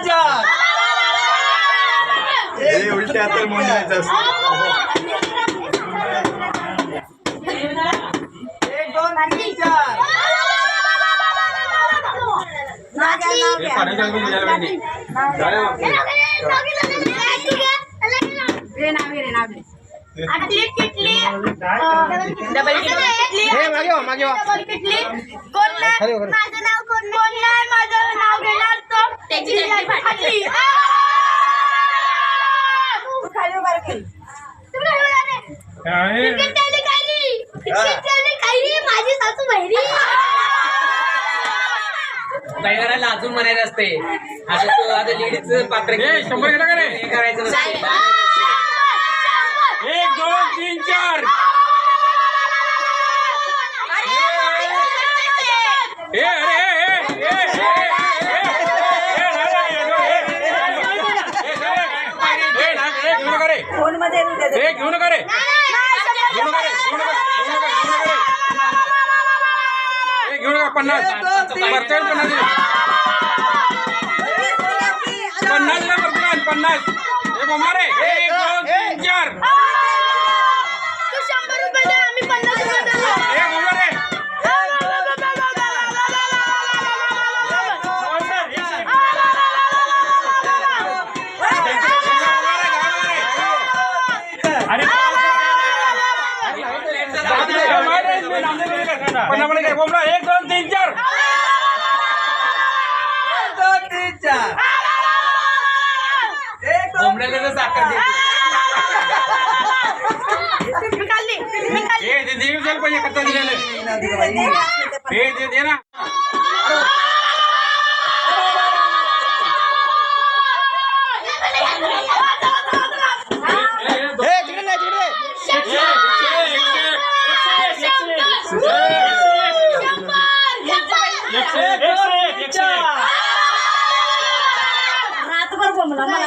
चार उलटे हातात मोडण्याचं असतं. 1 2 3 4 काही करायला अजून म्हणायचं असते. आता तू आता लेडीज पात्र 100 हे करायचं नसते. 1 2 3 4 घेऊ नका रे. घेऊ नका 50 50 हे बोंबा रे. 1 2 3 4 तू 100 रुपये दे, आम्ही 50 रुपये देतो. हे बोंबा रे. अरे 1 2 3 4 बोंबड्याला तर साखर दे. पाहिजे खर्च दिलेलं हे दे ना. रातभर बोंबला मला.